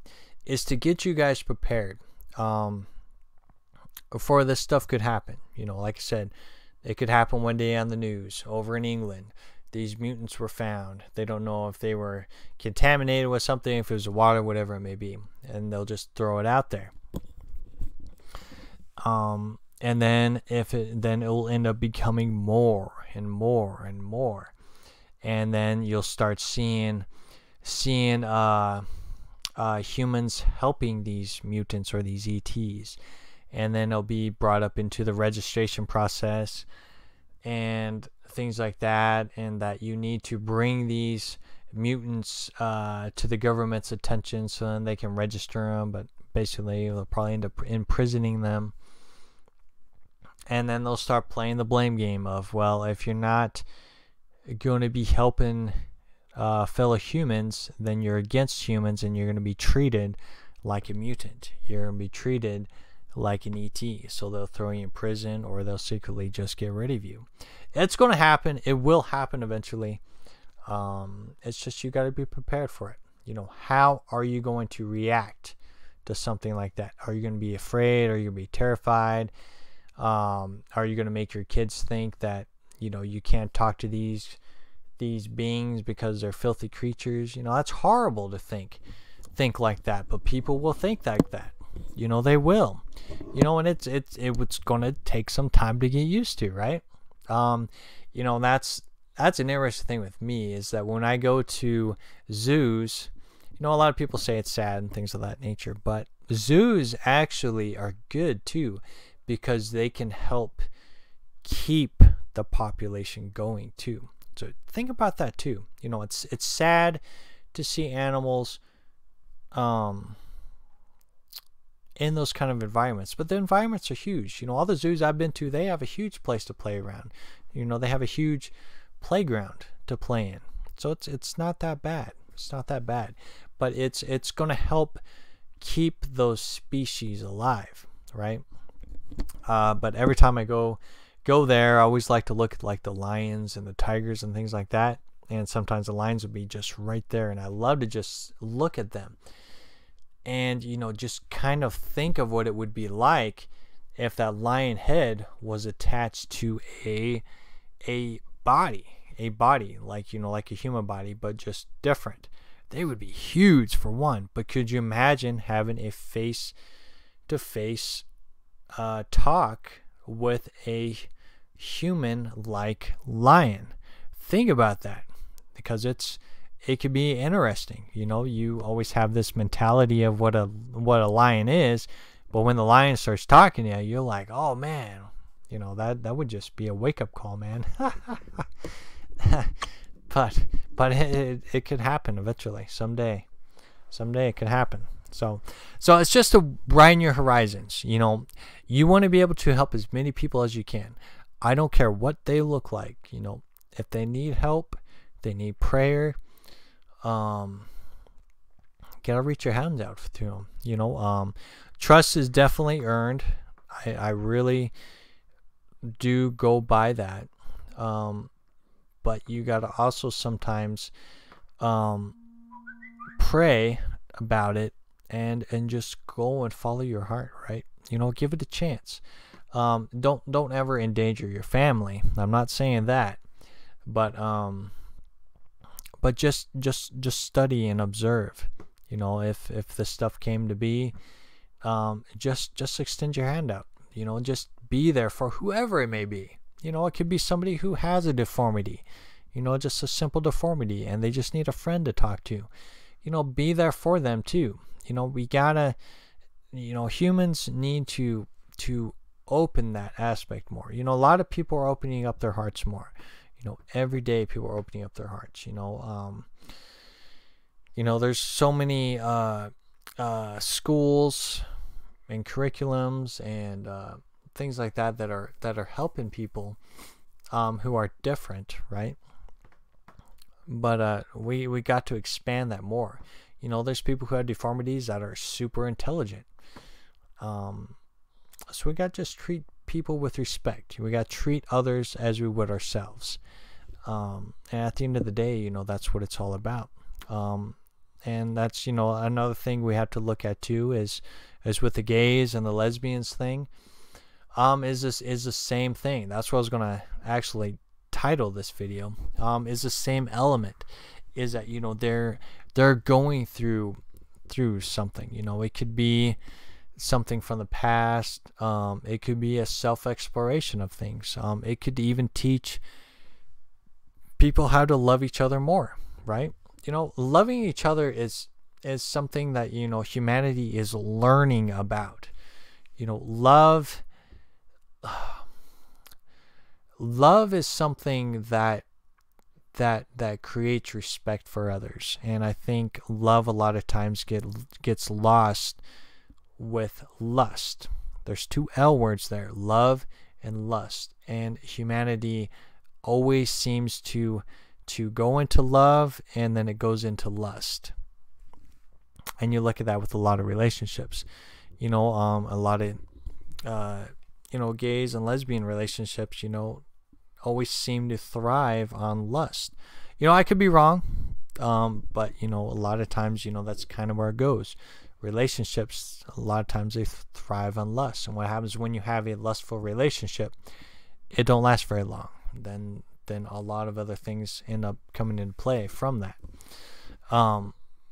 is to get you guys prepared. For this stuff could happen. You know, like I said, it could happen one day on the news over in England. These mutants were found. They don't know if they were contaminated with something, if it was water, whatever it may be, and they'll just throw it out there. And then then it will end up becoming more and more and more, and then you'll start seeing humans helping these mutants or these ETs, and then it'll be brought up into the registration process and things like that, and that you need to bring these mutants to the government's attention so then they can register them, but basically they'll probably end up imprisoning them. And then they'll start playing the blame game of, well, if you're not going to be helping fellow humans, then you're against humans and you're going to be treated like a mutant. You're going to be treated like an ET. So they'll throw you in prison, or they'll secretly just get rid of you. It's going to happen. It will happen eventually. It's just you got to be prepared for it. You know, how are you going to react to something like that? Are you going to be afraid? Are you going to be terrified? Are you going to make your kids think that, you know, you can't talk to these beings because they're filthy creatures? You know, that's horrible to think like that, but people will think like that. You know, they will. You know, and it's going to take some time to get used to, right? You know, that's an interesting thing with me, is that when I go to zoos, you know, a lot of people say it's sad and things of that nature, but zoos actually are good too, because they can help keep the population going too. So think about that too. You know, it's sad to see animals in those kind of environments, but the environments are huge. You know, all the zoos I've been to, they have a huge place to play around. You know, they have a huge playground to play in. So it's not that bad. It's not that bad, but it's going to help keep those species alive, right? But every time I go there, I always like to look at like the lions and the tigers and things like that. And sometimes the lions would be just right there, and I love to just look at them and, you know, just kind of think of what it would be like if that lion head was attached to a body, like, you know, like a human body, but just different. They would be huge for one, but could you imagine having a face-to-face talk with a human like lion? Think about that, because it could be interesting. You know, you always have this mentality of what a lion is, but when the lion starts talking to you, you're like, oh man, you know, that would just be a wake-up call, man. but it could happen eventually. Someday it could happen. So it's just to broaden your horizons. You know, you want to be able to help as many people as you can. I don't care what they look like. You know, if they need help, they need prayer, gotta reach your hands out to them. You know, trust is definitely earned. I really do go by that. But you gotta also sometimes pray about it and just go and follow your heart, right? You know, give it a chance. Don't ever endanger your family. I'm not saying that, but just study and observe. You know, if this stuff came to be, just extend your hand out. You know, just be there for whoever it may be. You know, it could be somebody who has a deformity, you know, just a simple deformity, and they just need a friend to talk to. You know, be there for them too. You know, we gotta, you know, humans need to open that aspect more. You know, a lot of people are opening up their hearts more. You know, every day people are opening up their hearts. You know, there's so many schools and curriculums and things like that that are helping people who are different, right? But we got to expand that more. You know, there's people who have deformities that are super intelligent. So we got to just treat people with respect. We got to treat others as we would ourselves. And at the end of the day, you know, that's what it's all about. And that's, you know, another thing we have to look at too, is with the gays and the lesbians thing. Is the same thing. That's what I was gonna actually title this video. Is the same element, is that, you know, they're going through something. You know, it could be something from the past. It could be a self-exploration of things. It could even teach people how to love each other more, right? You know, loving each other is something that, you know, humanity is learning about. You know, love is something that creates respect for others. And I think love a lot of times gets lost with lust. There's two L words there, love and lust. And humanity always seems to go into love, and then it goes into lust. And you look at that with a lot of relationships. You know, a lot of you know, gays and lesbian relationships, you know, always seem to thrive on lust. You know, I could be wrong, but, you know, a lot of times, you know, that's kind of where it goes. Relationships, a lot of times they thrive on lust. And what happens when you have a lustful relationship, it don't last very long. Then a lot of other things end up coming into play from that.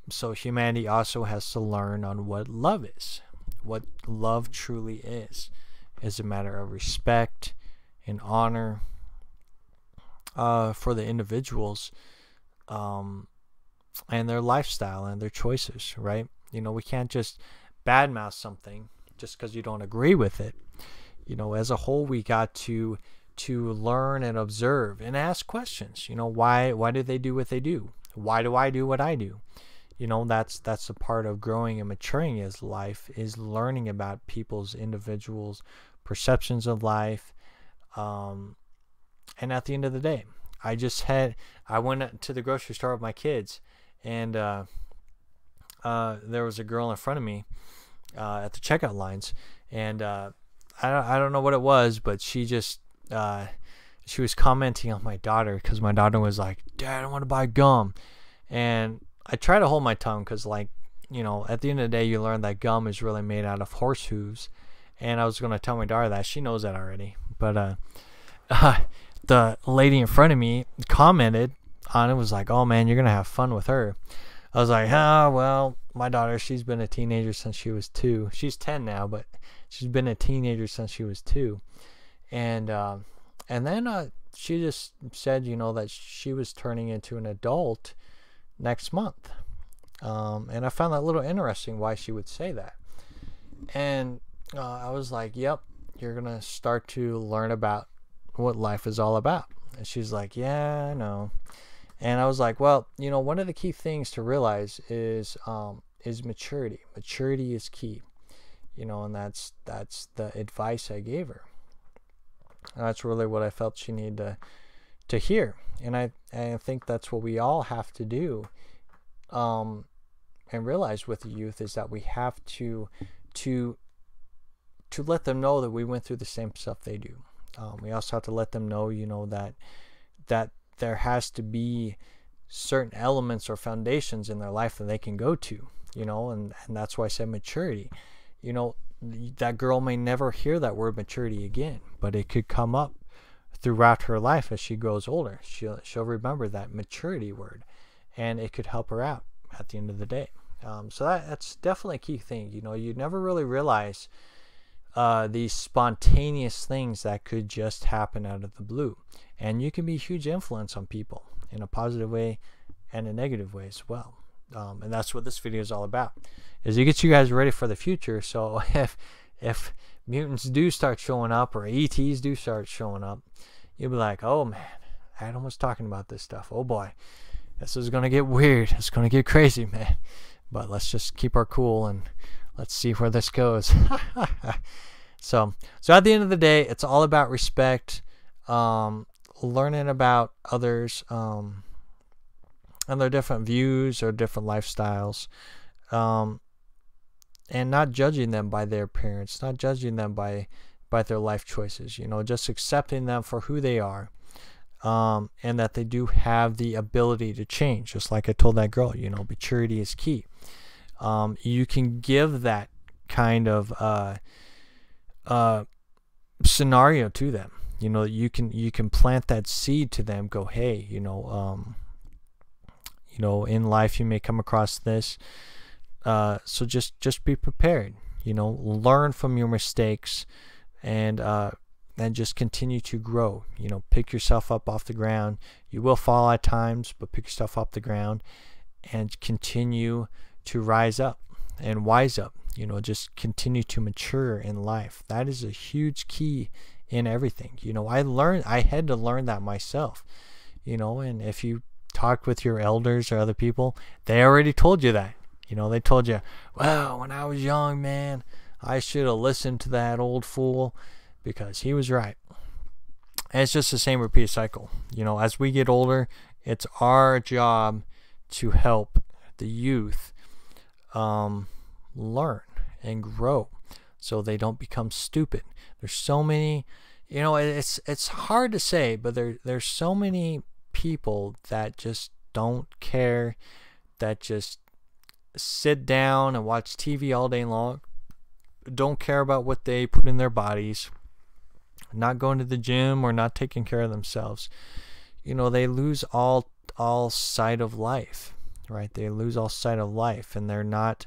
So humanity also has to learn on what love is, what love truly is. Is a matter of respect and honor for the individuals, and their lifestyle and their choices, right? You know, we can't just badmouth something just because you don't agree with it. You know, as a whole, we got to learn and observe and ask questions. You know, why do they do what they do? Why do I do what I do? You know, that's a part of growing and maturing as life, is learning about people's individuals' perceptions of life. And at the end of the day, I went to the grocery store with my kids, and there was a girl in front of me at the checkout lines, and I don't know what it was, but she was commenting on my daughter, because my daughter was like, "Dad, I want to buy gum." And I try to hold my tongue, because, like, you know, at the end of the day, you learn that gum is really made out of horse hooves. And I was going to tell my daughter that. She knows that already. But the lady in front of me commented on it, was like, "Oh, man, you're going to have fun with her." I was like, well, my daughter, she's been a teenager since she was 2. She's 10 now, but she's been a teenager since she was 2. And then she just said, you know, that she was turning into an adult next month. And I found that a little interesting, why she would say that. And I was like, "Yep, you're going to start to learn about what life is all about." And she's like, "Yeah, I know." And I was like, well, you know, one of the key things to realize is maturity. Maturity is key. You know, and that's the advice I gave her. And that's really what I felt she needed to hear. And I think that's what we all have to do, and realize with the youth, is that we have to let them know that we went through the same stuff they do. We also have to let them know, you know, that there has to be certain elements or foundations in their life that they can go to, you know, and that's why I said maturity. You know, that girl may never hear that word maturity again, but it could come up throughout her life as she grows older. She'll remember that maturity word, and it could help her out at the end of the day. So that's definitely a key thing. You know, you never really realize these spontaneous things that could just happen out of the blue, and you can be a huge influence on people in a positive way and a negative way as well. And that's what this video is all about, is to get you guys ready for the future. So if mutants do start showing up, or ETs do start showing up, you'll be like, "Oh man, Adam was talking about this stuff. Oh boy, this is gonna get weird. It's gonna get crazy, man." But let's just keep our cool and let's see where this goes. So at the end of the day, it's all about respect, learning about others, and their different views or different lifestyles, and not judging them by their appearance, not judging them by their life choices. You know, just accepting them for who they are, and that they do have the ability to change. Just like I told that girl, maturity is key. You can give that kind of scenario to them. You can plant that seed to them. Go, hey, in life you may come across this. So just be prepared. Learn from your mistakes, and just continue to grow. Pick yourself up off the ground. You will fall at times, but pick yourself off the ground and continue to rise up and wise up. Just continue to mature in life. That is a huge key in everything. I had to learn that myself. And if you talked with your elders or other people, they already told you that. They told you, well, when I was young, man, I should have listened to that old fool because he was right. And it's just the same repeat cycle. As we get older, it's our job to help the youth learn and grow so they don't become stupid. There's so many, it's hard to say, but there's so many people that just don't care, that just sit down and watch TV all day long, don't care about what they put in their bodies, not going to the gym or not taking care of themselves. They lose all sight of life, right? They lose all sight of life, and they're not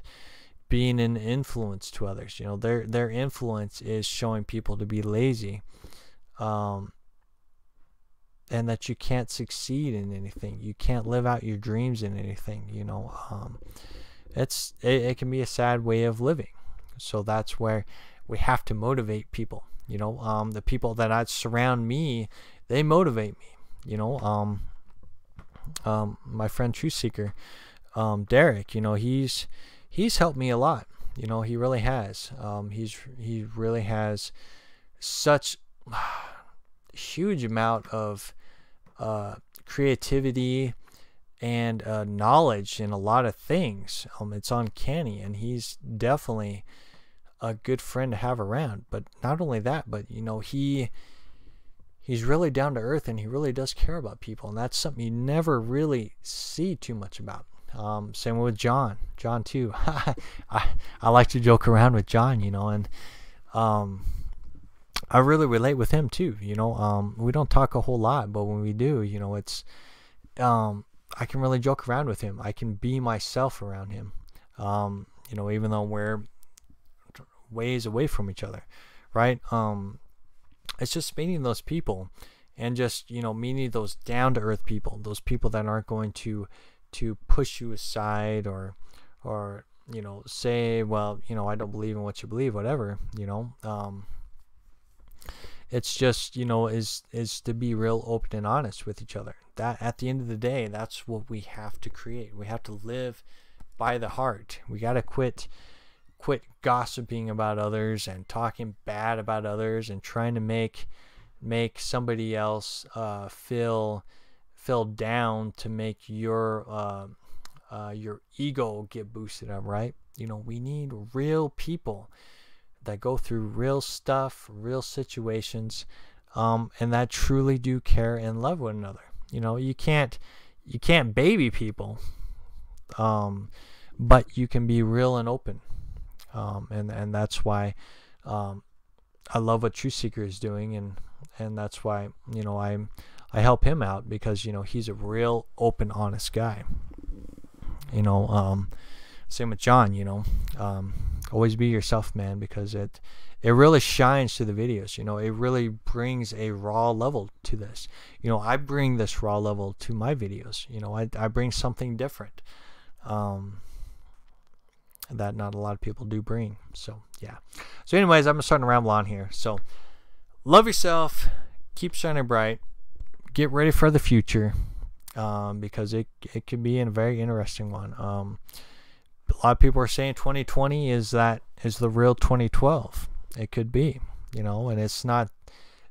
being an influence to others. Their influence is showing people to be lazy, and that you can't succeed in anything. You can't live out your dreams in anything. It can be a sad way of living. So that's where we have to motivate people. The people that surround me, they motivate me. My friend Truth Seeker, Derek, he's helped me a lot. He really has. He really has such huge amount of creativity and knowledge in a lot of things. It's uncanny, and he's definitely a good friend to have around. But not only that, but he's really down to earth, and he really does care about people, and that's something you never really see too much about. Same with John too. I like to joke around with John, and I really relate with him too. We don't talk a whole lot, but when we do, it's I can really joke around with him. I can be myself around him. Even though we're ways away from each other, right? It's just meeting those people, and just meeting those down to earth people, those people that aren't going to push you aside or say, well, I don't believe in what you believe, whatever. It's just is to be real open and honest with each other. That at the end of the day, that's what we have to create. We have to live by the heart. We got to quit gossiping about others and talking bad about others and trying to make somebody else feel down to make your ego get boosted up, right? We need real people that go through real stuff, real situations, and that truly do care and love one another. You can't baby people, but you can be real and open, and that's why I love what Truth Seeker is doing, and that's why I help him out, because he's a real open, honest guy. Same with John. Always be yourself, man, because it really shines to the videos. It really brings a raw level to this. I bring this raw level to my videos. I bring something different that not a lot of people do bring. So yeah. So anyways, I'm starting to ramble on here. So love yourself, keep shining bright, get ready for the future, because it could be a very interesting one. A lot of people are saying 2020 is the real 2012. It could be, and it's not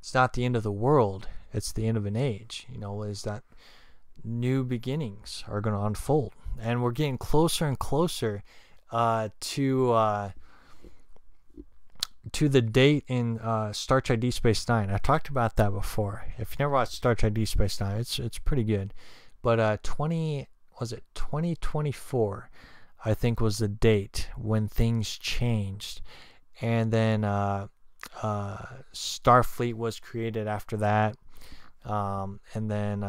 the end of the world. It's the end of an age. Is that new beginnings are going to unfold, and we're getting closer and closer to to the date in Star Trek Deep Space Nine. I talked about that before. If you never watched Star Trek Deep Space Nine, it's pretty good. But 2024, I think, was the date when things changed, and then Starfleet was created after that, and then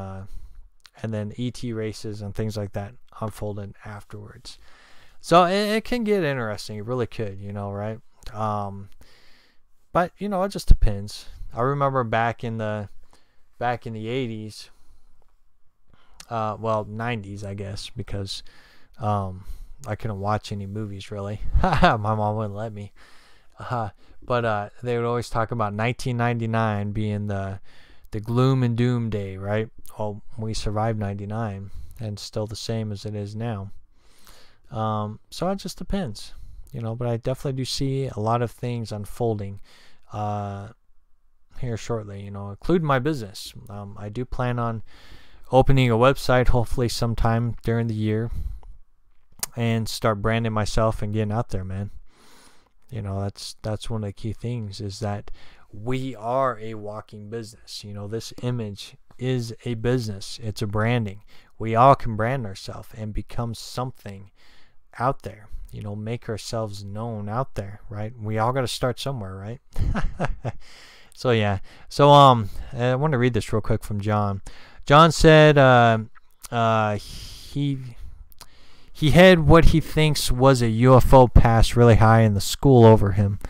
ET races and things like that unfolded afterwards. So it can get interesting. It really could, right? But it just depends. I remember back in the 80s, 90s, I guess, because I couldn't watch any movies really. My mom wouldn't let me. But they would always talk about 1999 being the gloom and doom day, right? Well, we survived 99 and still the same as it is now. So it just depends, but I definitely do see a lot of things unfolding here shortly, including my business. I do plan on opening a website hopefully sometime during the year and start branding myself and getting out there, man. That's one of the key things, is that we are a walking business. This image is a business. It's a branding. We all can brand ourselves and become something out there, make ourselves known out there, right? We all got to start somewhere, right? So yeah. So I want to read this real quick from John. John said he had what he thinks was a UFO pass really high in the school over him,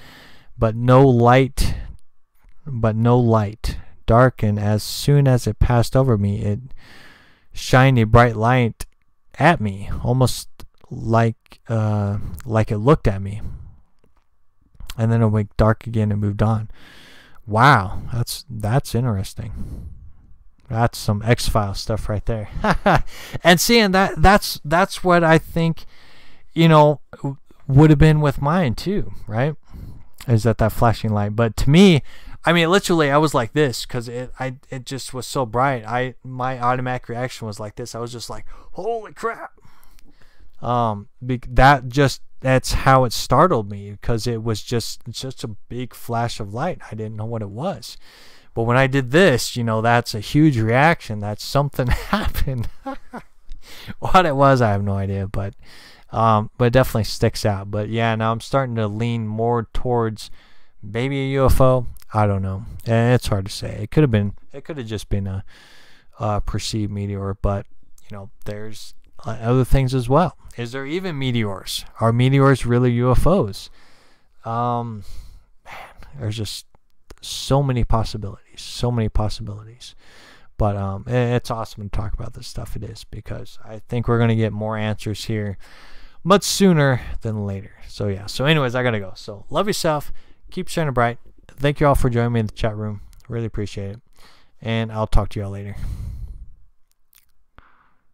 but no light, dark, and as soon as it passed over me, it shined a bright light at me, almost like it looked at me, and then it went dark again and moved on. Wow, that's interesting. That's some X-Files stuff right there. And seeing that's what I think, would have been with mine too, right? Is that flashing light? But to me, I mean, literally, I was like this because it just was so bright. My automatic reaction was like this. I was just like, holy crap. That's how it startled me, because it was just a big flash of light. I didn't know what it was. But when I did this, that's a huge reaction. That something happened. What it was, I have no idea, but it definitely sticks out. But yeah, now I'm starting to lean more towards maybe a UFO. I don't know. It's hard to say. It could have just been a perceived meteor, but there's other things as well. Is there even meteors? Are meteors really UFOs? Man, there's just so many possibilities. But it's awesome to talk about this stuff. It is, because I think we're going to get more answers here much sooner than later. So yeah, so anyways, I gotta go. So love yourself, keep shining bright. Thank you all for joining me in the chat room, really appreciate it, and I'll talk to you all later.